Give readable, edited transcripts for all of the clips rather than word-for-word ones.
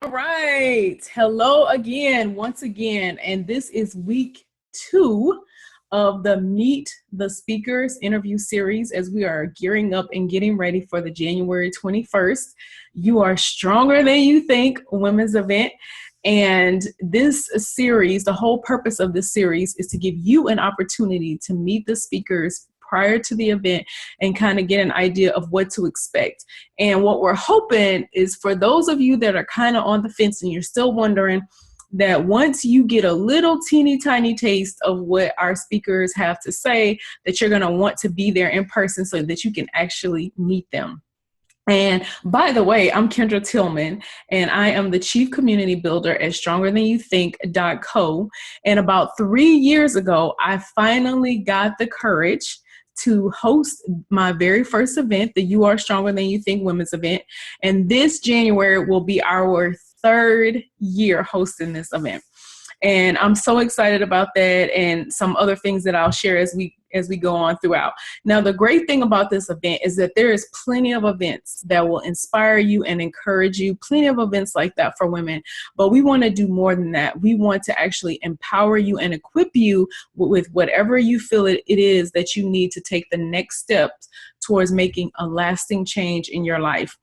All right. Hello again, once again. And this is week 2 of the Meet the Speakers interview series as we are gearing up and getting ready for the January 21st. You Are Stronger Than You Think women's event. And this series, the whole purpose of this series is to give you an opportunity to meet the speakers prior to the event and kind of get an idea of what to expect. And what we're hoping is for those of you that are kind of on the fence and you're still wondering, that once you get a little teeny tiny taste of what our speakers have to say, that you're going to want to be there in person so that you can actually meet them. And by the way, I'm Kendra Tillman, and I am the Chief Community Builder at StrongerThanYouThink.co. And about 3 years ago, I finally got the courage to host my very first event, the You Are Stronger Than You Think women's event. And this January will be our 3rd year hosting this event. And I'm so excited about that and some other things that I'll share as we go on throughout. Now, the great thing about this event is that there is plenty of events that will inspire you and encourage you, plenty of events like that for women. But we want to do more than that. We want to actually empower you and equip you with whatever you feel it is that you need to take the next steps towards making a lasting change in your life.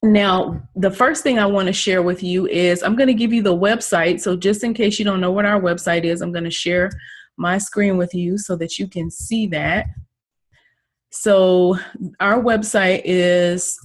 Now, the first thing I want to share with you is I'm going to give you the website. So just in case you don't know what our website is, I'm going to share my screen with you so that you can see that. So our website is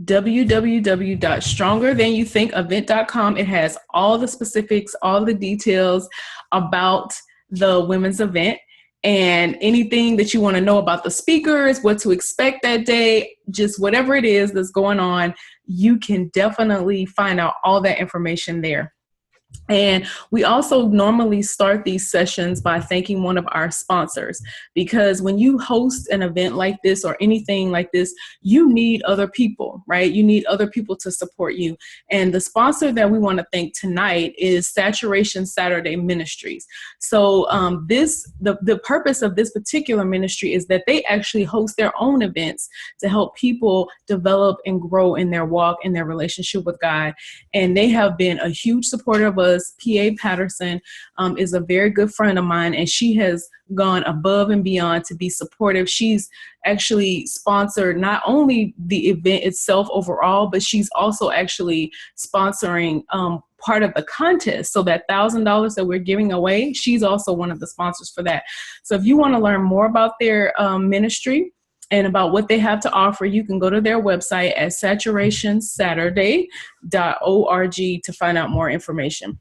www.strongerthanyouthinkevent.com. It has all the specifics, all the details about the women's event. And anything that you want to know about the speakers, what to expect that day, just whatever it is that's going on, you can definitely find out all that information there. And we also normally start these sessions by thanking one of our sponsors, because when you host an event like this or anything like this, you need other people, right? You need other people to support you. And the sponsor that we want to thank tonight is Saturation Saturday Ministries. So the purpose of this particular ministry is that they actually host their own events to help people develop and grow in their walk, in their relationship with God. And they have been a huge supporter of us. P.A. Patterson is a very good friend of mine, and she has gone above and beyond to be supportive. She's actually sponsored not only the event itself overall, but she's also actually sponsoring part of the contest. So that $1,000 that we're giving away, she's also one of the sponsors for that. So if you want to learn more about their ministry and about what they have to offer, you can go to their website at saturationsaturday.org to find out more information.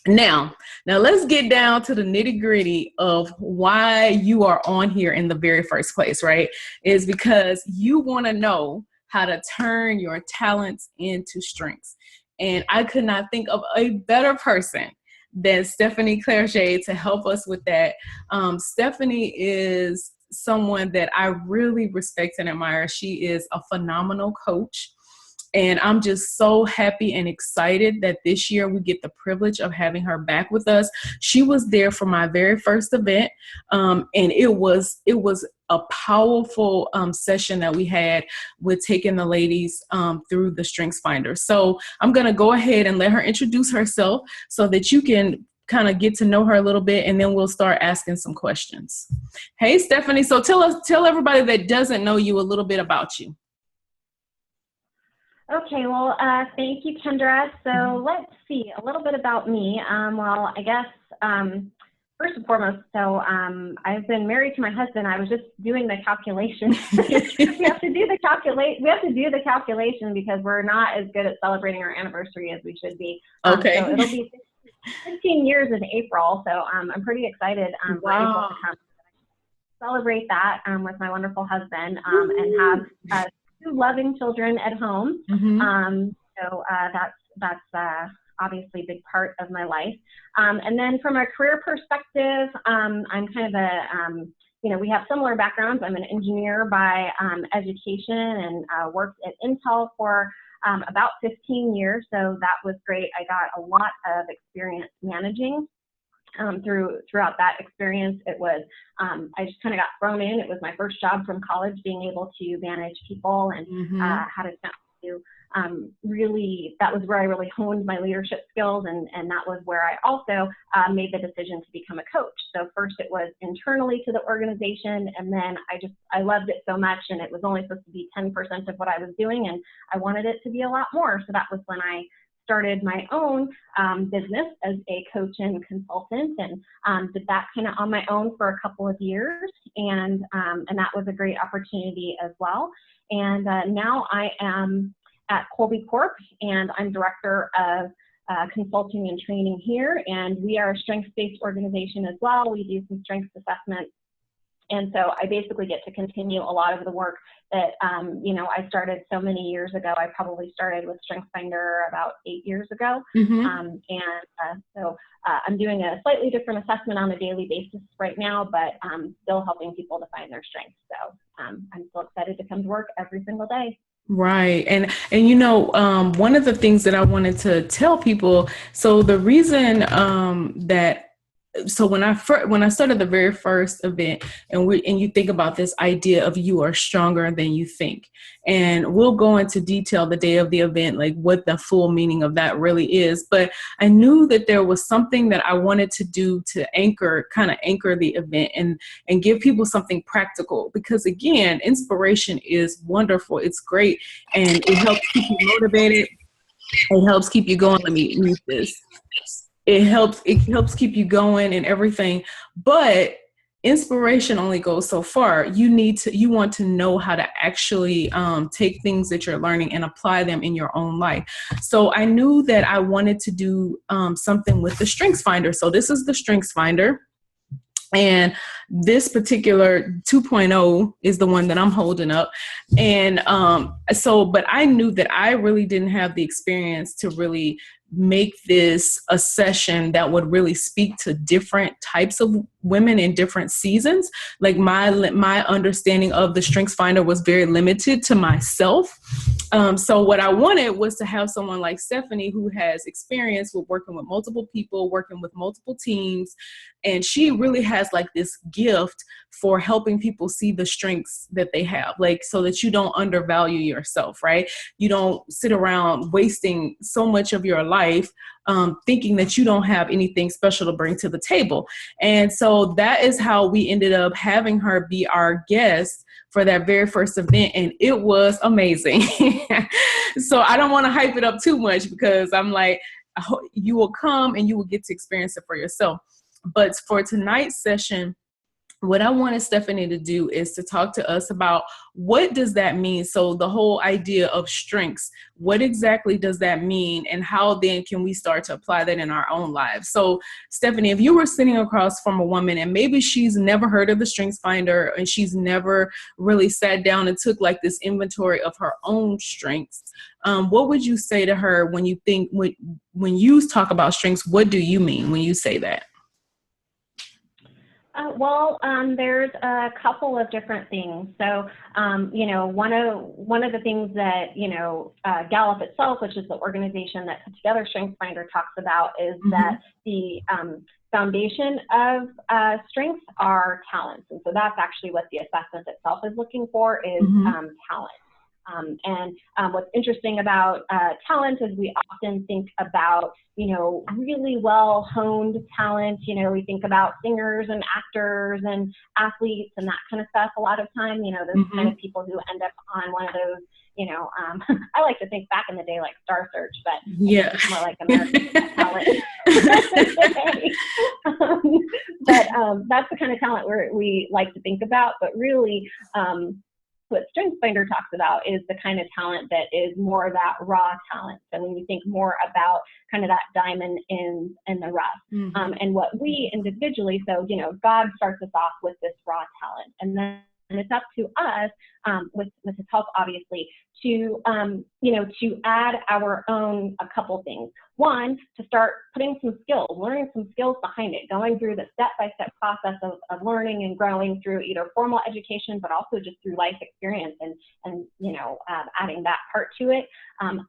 Now let's get down to the nitty gritty of why you are on here in the very first place, right? Is because you want to know how to turn your talents into strengths. And I could not think of a better person than Stephanie Clerge to help us with that. Stephanie is someone that I really respect and admire. She is a phenomenal coach. And I'm just so happy and excited that this year we get the privilege of having her back with us. She was there for my very first event. And it was a powerful session that we had with taking the ladies through the Strengths Finder. So I'm going to go ahead and let her introduce herself so that you can kind of get to know her a little bit, and then we'll start asking some questions. Hey, Stephanie. So tell everybody that doesn't know you a little bit about you. Okay, well, thank you, Kendra. So let's see a little bit about me. Well, I guess first and foremost, so I've been married to my husband. I was just doing the calculation. We have to do the calculation because we're not as good at celebrating our anniversary as we should be. Okay. So it'll be 15 years in April. So I'm pretty excited for April to come celebrate that with my wonderful husband and have 2 loving children at home. So that's obviously a big part of my life. And then from a career perspective, I'm kind of we have similar backgrounds. I'm an engineer by education and worked at Intel for about 15 years. So that was great. I got a lot of experience managing. Throughout that experience, it was, I just kind of got thrown in. It was my first job from college, being able to manage people and had a chance to really, that was where I really honed my leadership skills, and that was where I also made the decision to become a coach. So first it was internally to the organization, and then I loved it so much, and it was only supposed to be 10% of what I was doing, and I wanted it to be a lot more. So that was when I started my own business as a coach and consultant, and did that kind of on my own for a couple of years, and that was a great opportunity as well. And now I am at Colby Corp, and I'm director of consulting and training here, and we are a strengths-based organization as well. We do some strengths assessment. And so I basically get to continue a lot of the work that, I started so many years ago. I probably started with StrengthsFinder about 8 years ago. So I'm doing a slightly different assessment on a daily basis right now, but still helping people to find their strengths. So I'm still excited to come to work every single day. Right. And one of the things that I wanted to tell people, so the reason so when I started the very first event, and you think about this idea of you are stronger than you think, and we'll go into detail the day of the event, like what the full meaning of that really is. But I knew that there was something that I wanted to do to kind of anchor the event and give people something practical, because again, inspiration is wonderful. It's great. And it helps keep you motivated. It helps keep you going. Let me mute this. It helps keep you going and everything, but inspiration only goes so far. You want to know how to actually take things that you're learning and apply them in your own life. So I knew that I wanted to do something with the Strengths Finder. So this is the Strengths Finder. And this particular 2.0 is the one that I'm holding up. And but I knew that I really didn't have the experience to really make this a session that would really speak to different types of women in different seasons. Like my understanding of the Strengths Finder was very limited to myself. So what I wanted was to have someone like Stephanie, who has experience with working with multiple people, working with multiple teams. And she really has like this gift for helping people see the strengths that they have, like, so that you don't undervalue yourself, right? You don't sit around wasting so much of your life thinking that you don't have anything special to bring to the table. And so that is how we ended up having her be our guest for that very first event. And it was amazing. So I don't want to hype it up too much, because I'm like, you will come and you will get to experience it for yourself. But for tonight's session, what I wanted Stephanie to do is to talk to us about what does that mean. So the whole idea of strengths, what exactly does that mean, and how then can we start to apply that in our own lives? So Stephanie, if you were sitting across from a woman and maybe she's never heard of the Strengths Finder and she's never really sat down and took like this inventory of her own strengths, what would you say to her when you talk about strengths? What do you mean when you say that? There's a couple of different things. So, one of the things that, Gallup itself, which is the organization that put together StrengthsFinder, talks about is that the foundation of strengths are talents. And so that's actually what the assessment itself is looking for, is talent. What's interesting about talent is we often think about, really well-honed talent. We think about singers and actors and athletes and that kind of stuff a lot of time, those kind of people who end up on one of those, I like to think back in the day like Star Search, but it's more like American Talent. That's the kind of talent we like to think about, but really, what StrengthsFinder talks about is the kind of talent that is more of that raw talent. So when you think more about kind of that diamond in the rough, and what we individually, so, God starts us off with this raw talent, and then it's up to us, with his help, obviously, to add our own, a couple things. One, to start putting some skills, learning some skills behind it, going through the step-by-step process of learning and growing through either formal education, but also just through life experience, and adding that part to it.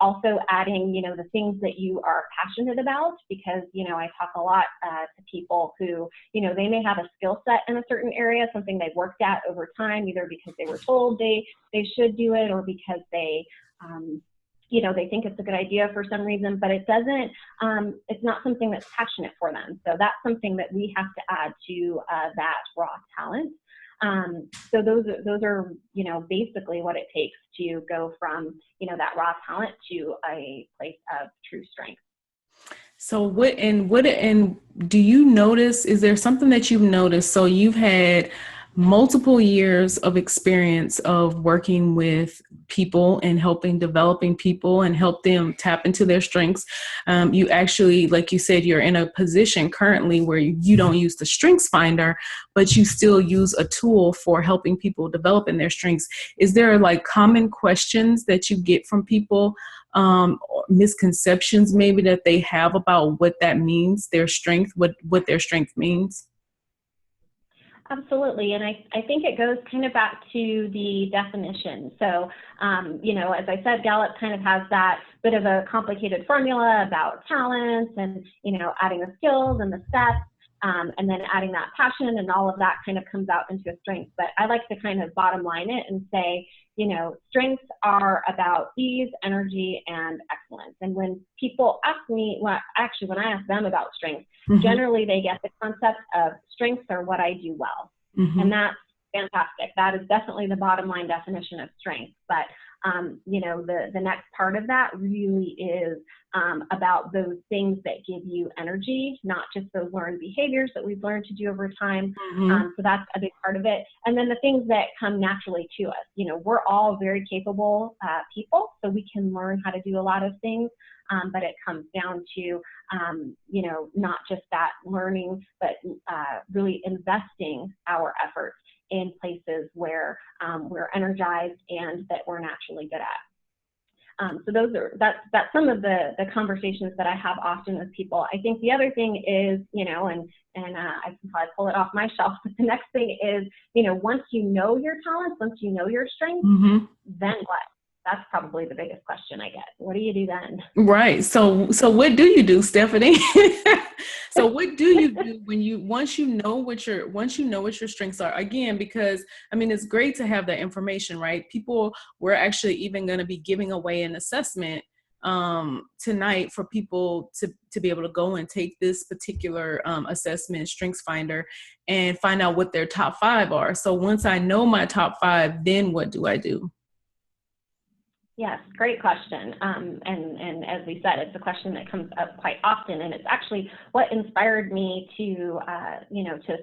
Also adding, the things that you are passionate about, because, I talk a lot to people who, they may have a skill set in a certain area, something they've worked at over time, either because they were told they should do it, or because they they think it's a good idea for some reason, but it doesn't, it's not something that's passionate for them. So that's something that we have to add to that raw talent. So those are, basically what it takes to go from, that raw talent to a place of true strength. So what do you notice, is there something that you've noticed? So you've had multiple years of experience of working with people and developing people and help them tap into their strengths. You actually, like you said, you're in a position currently where you don't use the Strengths Finder, but you still use a tool for helping people develop in their strengths. Is there like common questions that you get from people, misconceptions maybe that they have about what that means, their strength, what their strength means? Absolutely. And I think it goes kind of back to the definition. So, as I said, Gallup kind of has that bit of a complicated formula about talents and, adding the skills and the steps, and then adding that passion, and all of that kind of comes out into a strength. But I like to kind of bottom line it and say, strengths are about ease, energy, and excellence. And when people ask me, when I ask them about strengths, mm-hmm. generally they get the concept of strengths are what I do well. Mm-hmm. And that's fantastic. That is definitely the bottom line definition of strength. But, the next part of that really is about those things that give you energy, not just those learned behaviors that we've learned to do over time. Mm-hmm. So that's a big part of it. And then the things that come naturally to us. We're all very capable people, so we can learn how to do a lot of things. But it comes down to, not just that learning, but really investing our efforts in places where we're energized and that we're naturally good at. So that's some of the conversations that I have often with people. I think the other thing is, and I can probably pull it off my shelf, but the next thing is, once you know your talents, once you know your strengths, mm-hmm. then what? That's probably the biggest question I get. What do you do then? Right. So what do you do, Stephanie? So what do you do once you know what your strengths are? Again, because it's great to have that information, right? We're actually even going to be giving away an assessment tonight for people to be able to go and take this particular assessment, Strengths Finder, and find out what their top 5 are. So once I know my top 5, then what do I do? Yes, great question. And as we said, it's a question that comes up quite often, and it's actually what inspired me to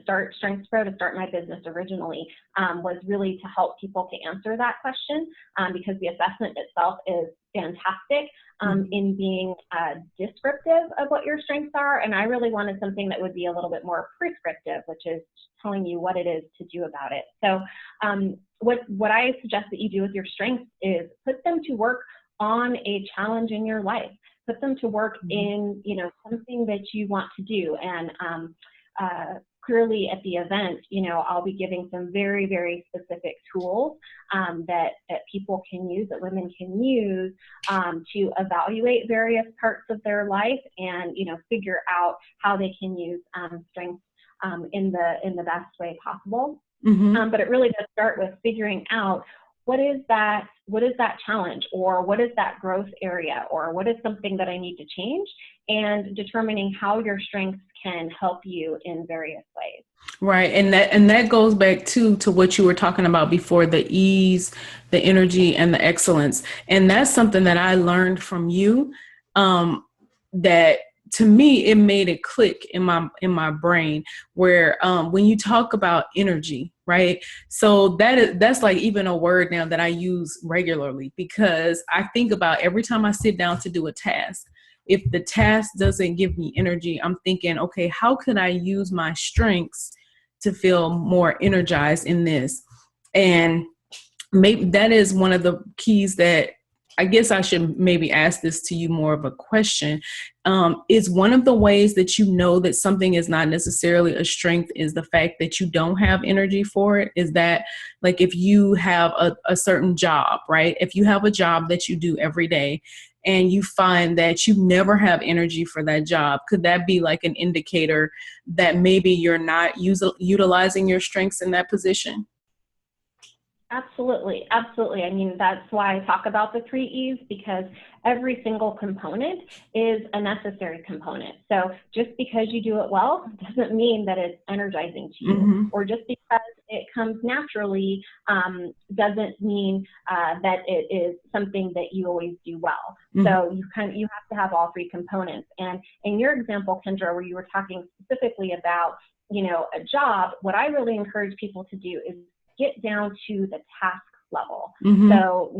start Strengths Pro, to start my business originally, was really to help people to answer that question, because the assessment itself is fantastic in being descriptive of what your strengths are, and I really wanted something that would be a little bit more prescriptive, which is telling you what it is to do about it. So what I suggest that you do with your strengths is put them to work on a challenge in your life. Put them to work in, something that you want to do. And clearly at the event, I'll be giving some very, very specific tools that people can use, that women can use to evaluate various parts of their life and, figure out how they can use strengths in the best way possible. Mm-hmm. But it really does start with figuring out what is that challenge, or what is that growth area, or what is something that I need to change, and determining how your strengths can help you in various ways. Right. And that goes back to what you were talking about before, the ease, the energy, and the excellence. And that's something that I learned from you, that to me, it made it click in my brain, where when you talk about energy, right? So that's like even a word now that I use regularly, because I think about every time I sit down to do a task, if the task doesn't give me energy, I'm thinking, okay, how can I use my strengths to feel more energized in this? And maybe that is one of the keys that I guess I should maybe ask this to you more of a question. Is one of the ways that you know that something is not necessarily a strength is the fact that you don't have energy for it? Is that like if you have a certain job, right? If you have a job that you do every day and you find that you never have energy for that job, could that be like an indicator that maybe you're not utilizing your strengths in that position? Absolutely, absolutely. I mean, that's why I talk about the 3 E's, because every single component is a necessary component. So just because you do it well doesn't mean that it's energizing to you, or just because it comes naturally doesn't mean that it is something that you always do well. So you have to have all 3 components. And in your example, Kendra, where you were talking specifically about, a job, what I really encourage people to do is get down to the task level. So,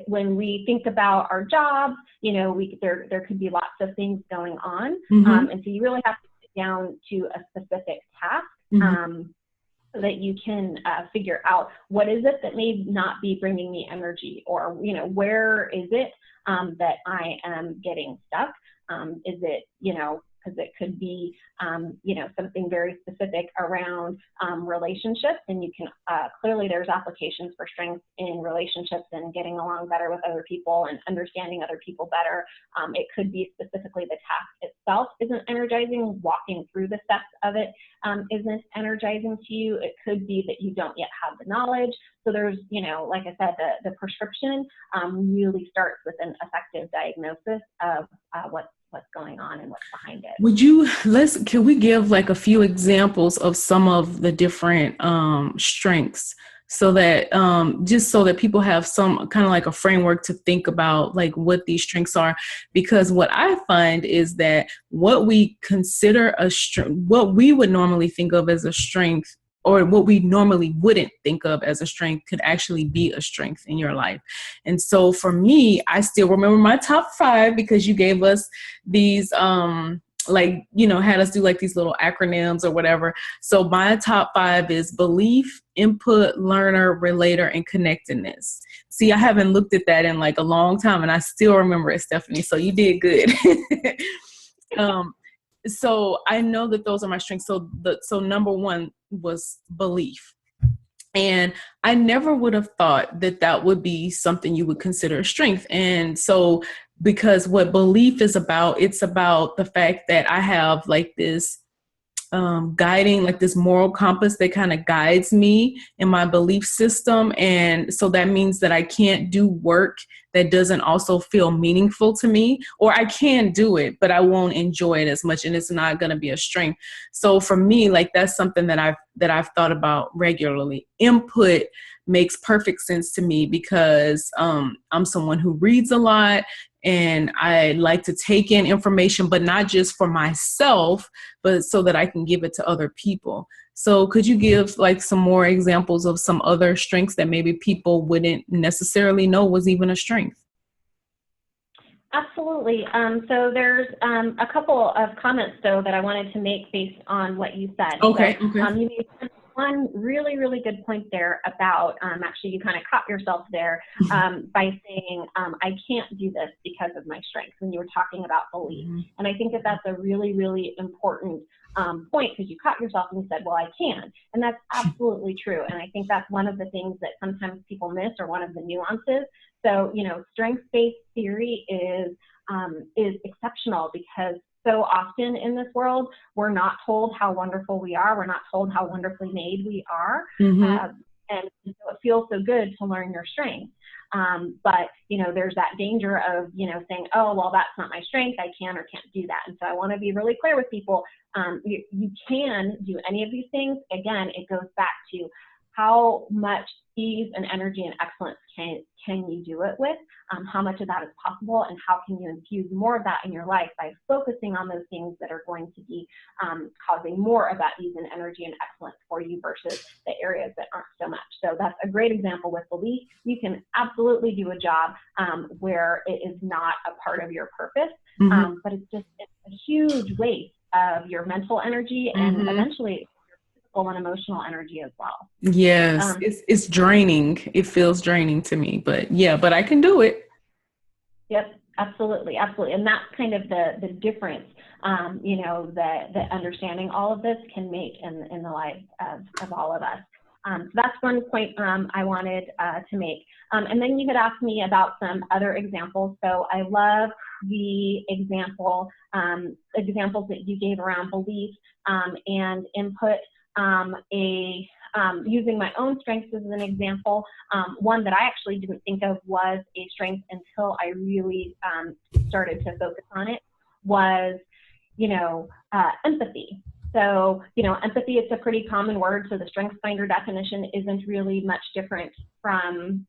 when we think about our jobs, there could be lots of things going on. And so you really have to get down to a specific task so that you can figure out what is it that may not be bringing me energy, or, where is it that I am getting stuck? Is it, because it could be, something very specific around relationships, and you can clearly there's applications for strengths in relationships and getting along better with other people and understanding other people better. It could be specifically the task itself isn't energizing, walking through the steps of it isn't energizing to you. It could be that you don't yet have the knowledge. So there's, like I said, the prescription really starts with an effective diagnosis of what's going on and what's behind it. Can we give like a few examples of some of the different strengths, so that just so that people have some kind of like a framework to think about like what these strengths are? Because what I find is that what we consider what we would normally think of as a strength, or what we normally wouldn't think of as a strength, could actually be a strength in your life. And so for me, I still remember my top 5, because you gave us these, had us do like these little acronyms or whatever. So my top 5 is belief, input, learner, relator, and connectedness. See, I haven't looked at that in like a long time, and I still remember it, Stephanie. So you did good. So I know that those are my strengths. So number 1 was belief. And I never would have thought that would be something you would consider a strength. And so, because what belief is about, it's about the fact that I have like this guiding, like this moral compass that kind of guides me in my belief system. And so that means that I can't do work that doesn't also feel meaningful to me, or I can do it, but I won't enjoy it as much, and it's not going to be a strength. So for me, like, that's something that I've thought about regularly. Input makes perfect sense to me, because I'm someone who reads a lot, and I like to take in information, but not just for myself, but so that I can give it to other people. So could you give like some more examples of some other strengths that maybe people wouldn't necessarily know was even a strength? Absolutely. So there's a couple of comments, though, that I wanted to make based on what you said. Okay. So, you made one really, really good point there about, actually, you kind of caught yourself there by saying, I can't do this because of my strengths, when you were talking about belief. And I think that that's a really, really important point, because you caught yourself and you said, well, I can. And that's absolutely true. And I think that's one of the things that sometimes people miss, or one of the nuances. So, strengths-based theory is exceptional, because so often in this world, we're not told how wonderful we are. We're not told how wonderfully made we are. And so it feels so good to learn your strengths. But, there's that danger of, saying, oh, well, that's not my strength. I can or can't do that. And so I want to be really clear with people. You can do any of these things. Again, it goes back to how much ease and energy and excellence can you do it with, how much of that is possible, and how can you infuse more of that in your life by focusing on those things that are going to be causing more of that ease and energy and excellence for you, versus the areas that aren't so much. So that's a great example with belief. You can absolutely do a job where it is not a part of your purpose, but it's a huge waste of your mental energy and eventually and emotional energy as well. Yes, it's draining. It feels draining to me, but I can do it. Yep, absolutely. And that's kind of the difference, that understanding all of this can make in the life of all of us. So that's one point I wanted to make. And then you had asked me about some other examples. So I love the examples that you gave around belief and input. using my own strengths as an example, one that I actually didn't think of was a strength until I really started to focus on it was, empathy. So, empathy, it's a pretty common word. So the StrengthsFinder definition isn't really much different from,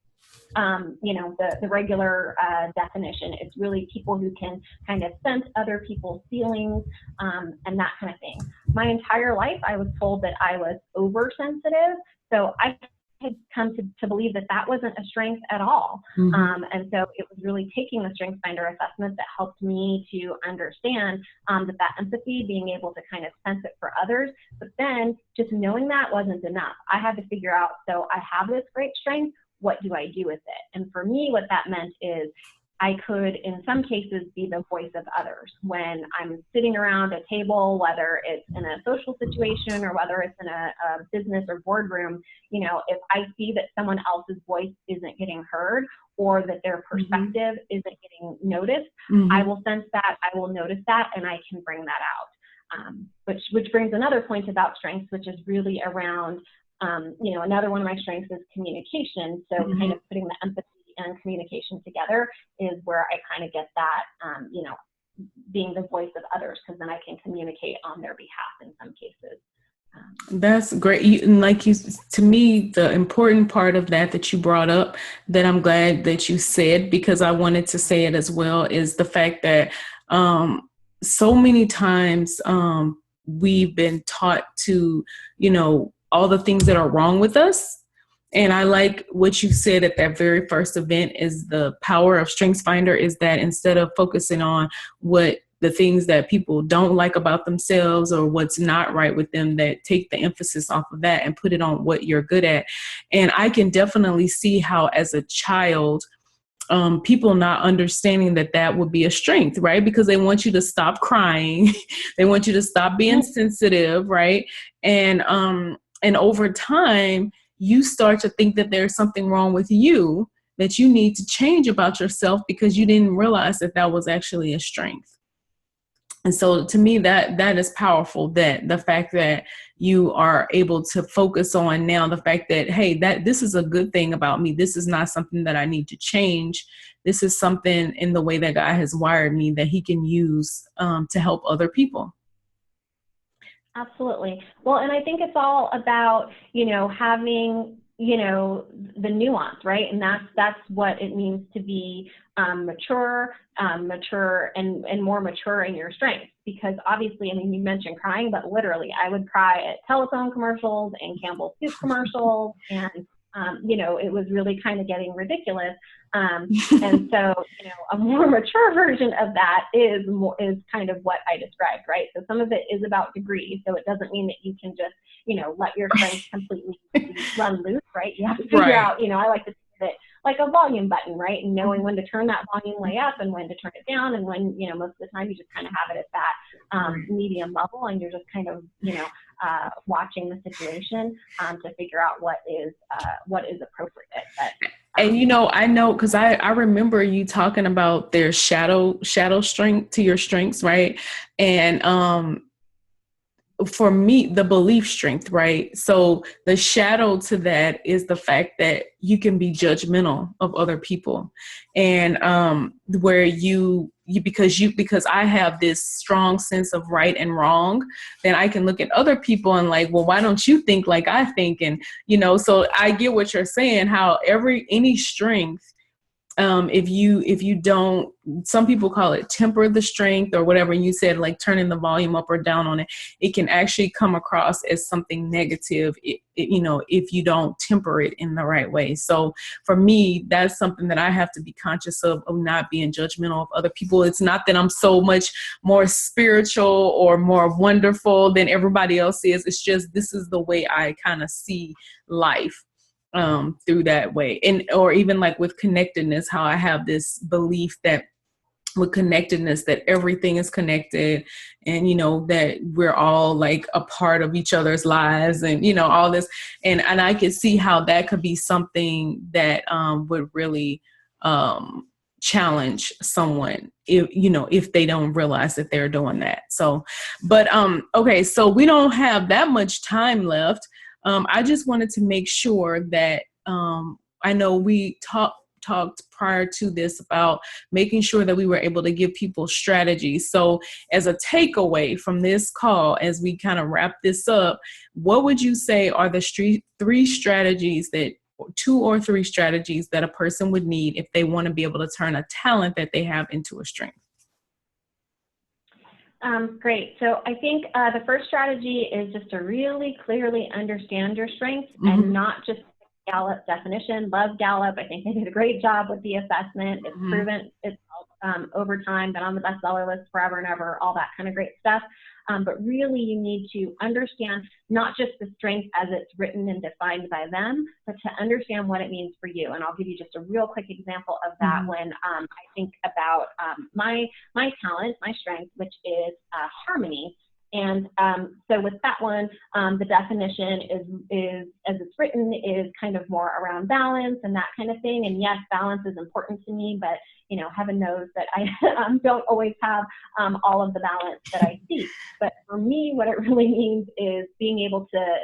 the regular definition. It's really people who can kind of sense other people's feelings and that kind of thing. My entire life, I was told that I was oversensitive. So I had come to believe that that wasn't a strength at all. Mm-hmm. And so it was really taking the StrengthsFinder assessment that helped me to understand that empathy, being able to kind of sense it for others, but then just knowing that wasn't enough. I had to figure out, so I have this great strength, what do I do with it? And for me, what that meant is I could, in some cases, be the voice of others. When I'm sitting around a table, whether it's in a social situation or whether it's in a business or boardroom, if I see that someone else's voice isn't getting heard or that their perspective isn't getting noticed, I will sense that, I will notice that, and I can bring that out. Which brings another point about strengths, which is really around, another one of my strengths is communication. So kind of putting the empathy and communication together is where I kind of get that, being the voice of others, because then I can communicate on their behalf in some cases. That's great. To me, the important part of that you brought up that I'm glad that you said, because I wanted to say it as well, is the fact that so many times we've been taught to, all the things that are wrong with us. And I like what you said at that very first event is the power of StrengthsFinder is that instead of focusing on what the things that people don't like about themselves or what's not right with them, that take the emphasis off of that and put it on what you're good at. And I can definitely see how as a child, people not understanding that would be a strength, right? Because they want you to stop crying. They want you to stop being sensitive, right? And over time, you start to think that there's something wrong with you that you need to change about yourself because you didn't realize that was actually a strength. And so to me, that is powerful, that the fact that you are able to focus on now the fact that, hey, that this is a good thing about me. This is not something that I need to change. This is something in the way that God has wired me that he can use to help other people. Absolutely. Well, and I think it's all about, having, the nuance, right? And that's what it means to be mature and more mature in your strengths. Because obviously, you mentioned crying, but literally I would cry at telephone commercials and Campbell's soup commercials. And, it was really kind of getting ridiculous. And so, a more mature version of that is kind of what I described, right? So some of it is about degree. So it doesn't mean that you can just, let your strengths completely run loose, right? You have to figure out, I like to think of it like a volume button, right? And knowing when to turn that volume way up and when to turn it down. And when, most of the time you just kind of have it at that medium level and you're just kind of, watching the situation to figure out what is appropriate. But, and I know because I remember you talking about their shadow strength to your strengths, right? And for me, the belief strength, right? So the shadow to that is the fact that you can be judgmental of other people, and where because I have this strong sense of right and wrong, then I can look at other people and like, well, why don't you think like I think? And so I get what you're saying. How any strength. If you don't, some people call it temper the strength or whatever. And you said like turning the volume up or down on it, it can actually come across as something negative, if you don't temper it in the right way. So for me, that's something that I have to be conscious of not being judgmental of other people. It's not that I'm so much more spiritual or more wonderful than everybody else is. It's just, this is the way I kind of see life. Through that way. And or even like with connectedness, how I have this belief that with connectedness that everything is connected and that we're all like a part of each other's lives and all this, and I could see how that could be something that would really challenge someone if they don't realize that they're doing that. So, but okay, so we don't have that much time left. I just wanted to make sure that I know we talked prior to this about making sure that we were able to give people strategies. So as a takeaway from this call, as we kind of wrap this up, what would you say are the two or three strategies that a person would need if they want to be able to turn a talent that they have into a strength? Great. So I think the first strategy is just to really clearly understand your strengths and not just Gallup definition. Love Gallup. I think they did a great job with the assessment. It's proven itself over time, been on the bestseller list forever and ever, all that kind of great stuff. But really you need to understand not just the strength as it's written and defined by them, but to understand what it means for you. And I'll give you just a real quick example of that when I think about my talent, my strength, which is harmony. And so with that one, the definition is, as it's written, is kind of more around balance and that kind of thing. And yes, balance is important to me, but heaven knows that I don't always have all of the balance that I seek. But for me, what it really means is being able to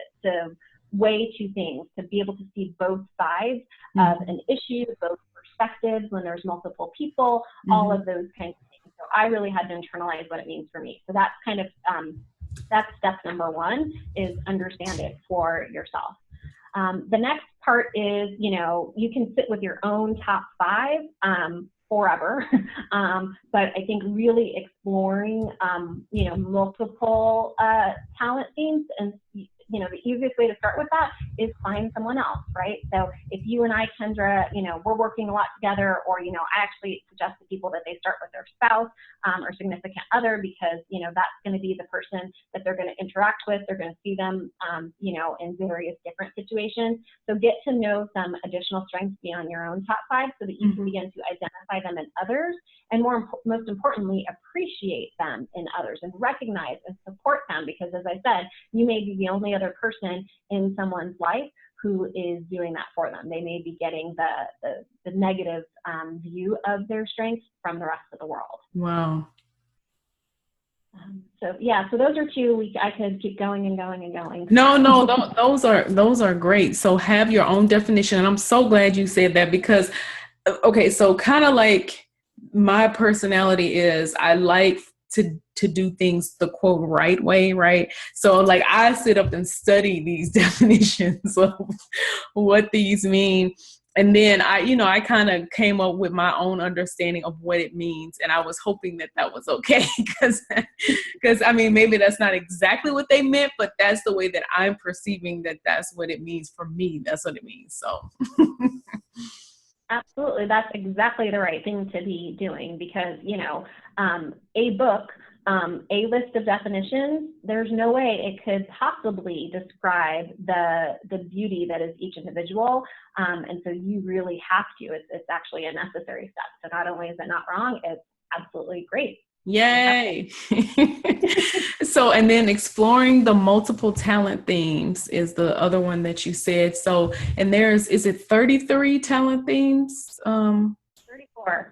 weigh two things, to be able to see both sides of an issue, both perspectives when there's multiple people, all of those kinds of things. So I really had to internalize what it means for me. So that's kind of, that's step number one, is understand it for yourself. The next part is, you can sit with your own top five forever, but I think really exploring, multiple talent themes, and the easiest way to start with that is find someone else, right? So if you and I, Kendra, we're working a lot together, or, I actually suggest to people that they start with their spouse or significant other, because, that's going to be the person that they're going to interact with. They're going to see them, in various different situations. So get to know some additional strengths beyond your own top five so that you can begin to identify them in others, and most importantly, appreciate them in others and recognize and support them, because as I said, you may be the only other person in someone's life who is doing that for them. They may be getting the negative view of their strengths from the rest of the world. Wow. So those are two. I could keep going and going and going. No, those are great. So have your own definition. And I'm so glad you said that, because, okay, so kind of like my personality is, I like to do things the quote right way, right? So like I sit up and study these definitions of what these mean. And then I kind of came up with my own understanding of what it means. And I was hoping that was okay, because I mean, maybe that's not exactly what they meant, but that's the way that I'm perceiving that's what it means for me. That's what it means. So. Absolutely. That's exactly the right thing to be doing, because, a book, a list of definitions, there's no way it could possibly describe the beauty that is each individual. And so you really have to, it's actually a necessary step. So not only is it not wrong, it's absolutely great. Yay. So, and then exploring the multiple talent themes is the other one that you said. So, and is it 33 talent themes?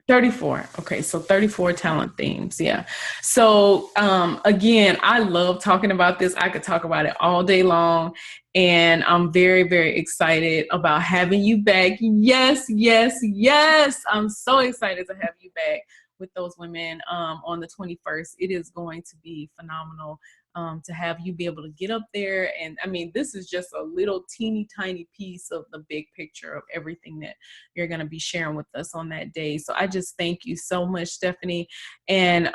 34. Okay. So 34 talent themes. Yeah. So, again, I love talking about this. I could talk about it all day long, and I'm very, very excited about having you back. Yes. I'm so excited to have you back with those women on the 21st. It is going to be phenomenal to have you be able to get up there. And I mean, this is just a little teeny tiny piece of the big picture of everything that you're going to be sharing with us on that day. So I just thank you so much, Stephanie. And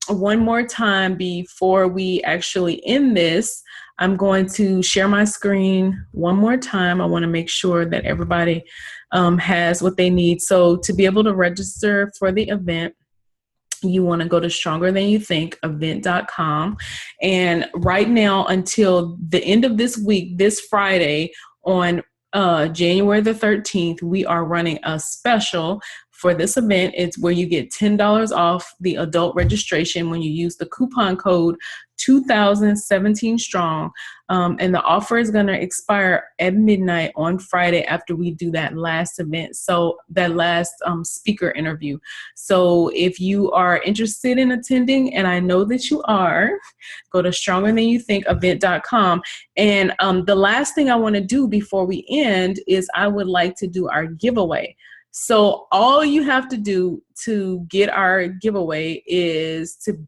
one more time before we actually end this, I'm going to share my screen one more time. I want to make sure that everybody has what they need. So to be able to register for the event, you want to go to strongerthanyouthinkevent.com. And right now, until the end of this week, this Friday on January the 13th, we are running a special for this event. It's where you get $10 off the adult registration when you use the coupon code 2,017 strong. And the offer is going to expire at midnight on Friday after we do that last event. So that last speaker interview. So if you are interested in attending, and I know that you are, go to strongerthanyouthinkevent.com. And the last thing I want to do before we end is I would like to do our giveaway. So all you have to do to get our giveaway is to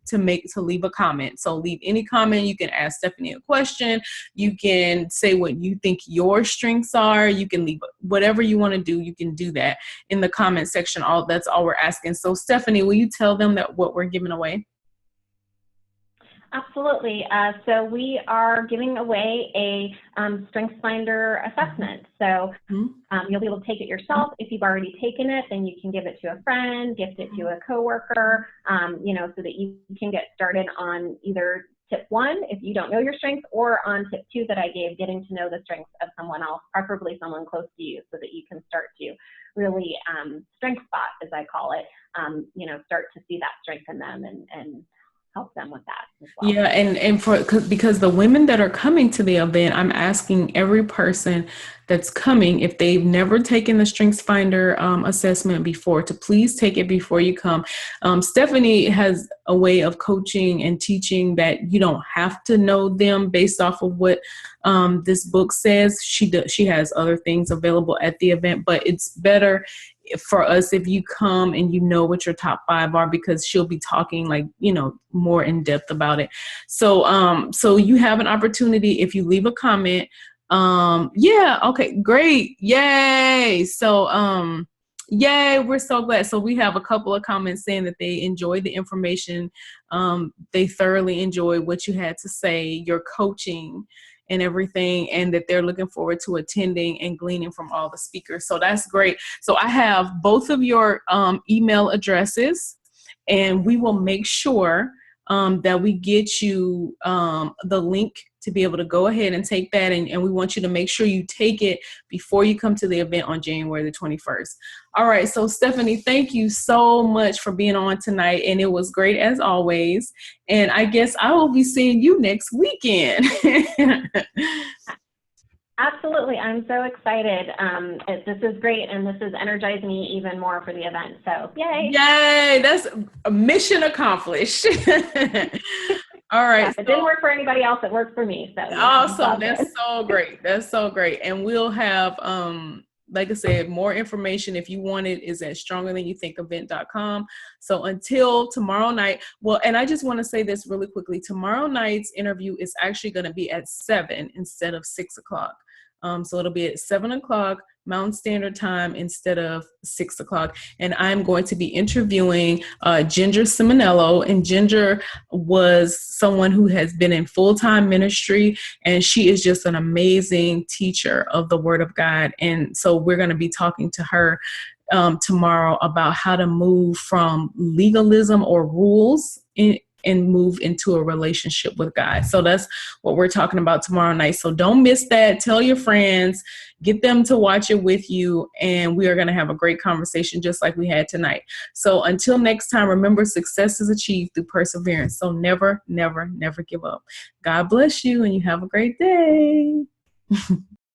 leave a comment. So leave any comment. You can ask Stephanie a question. You can say what you think your strengths are. You can leave whatever you want to do. You can do that in the comment section. That's all we're asking. So Stephanie, will you tell them that what we're giving away? Absolutely. So we are giving away a StrengthsFinder assessment. So you'll be able to take it yourself. If you've already taken it, then you can give it to a friend, gift it to a coworker, so that you can get started on either tip 1, if you don't know your strengths, or on tip 2 that I gave, getting to know the strengths of someone else, preferably someone close to you, so that you can start to really strength spot, as I call it, start to see that strength in them and help them with that as well. Yeah, and because the women that are coming to the event, I'm asking every person that's coming, if they've never taken the StrengthsFinder assessment before, to please take it before you come. Stephanie has a way of coaching and teaching that you don't have to know them based off of what this book says. She has other things available at the event, but it's better for us if you come and you know what your top 5 are, because she'll be talking more in depth about it. So you have an opportunity if you leave a comment. Okay, great. Yay. So yay, we're so glad. So we have a couple of comments saying that they enjoyed the information. They thoroughly enjoyed what you had to say, your coaching and everything, and that they're looking forward to attending and gleaning from all the speakers. So that's great. So I have both of your email addresses, and we will make sure that we get you the link to be able to go ahead and take that. And we want you to make sure you take it before you come to the event on January the 21st. All right. So Stephanie, thank you so much for being on tonight. And it was great as always. And I guess I will be seeing you next weekend. Absolutely. I'm so excited. This is great. And this is energizing me even more for the event. So yay. Yay. That's a mission accomplished. All right. Yeah, if it didn't work for anybody else, it worked for me. So awesome. That's so great. That's so great. And we'll have, like I said, more information if you want it is at strongerthanyouthinkevent.com. So until tomorrow night, and I just want to say this really quickly. Tomorrow night's interview is actually going to be at 7 instead of 6 o'clock. So it'll be at 7 o'clock Mountain Standard Time instead of 6 o'clock. And I'm going to be interviewing Ginger Simonello. And Ginger was someone who has been in full-time ministry, and she is just an amazing teacher of the Word of God. And so we're going to be talking to her tomorrow about how to move from legalism or rules and move into a relationship with God. So that's what we're talking about tomorrow night. So don't miss that. Tell your friends, get them to watch it with you. And we are going to have a great conversation just like we had tonight. So until next time, remember, success is achieved through perseverance. So never, never, never give up. God bless you, and you have a great day.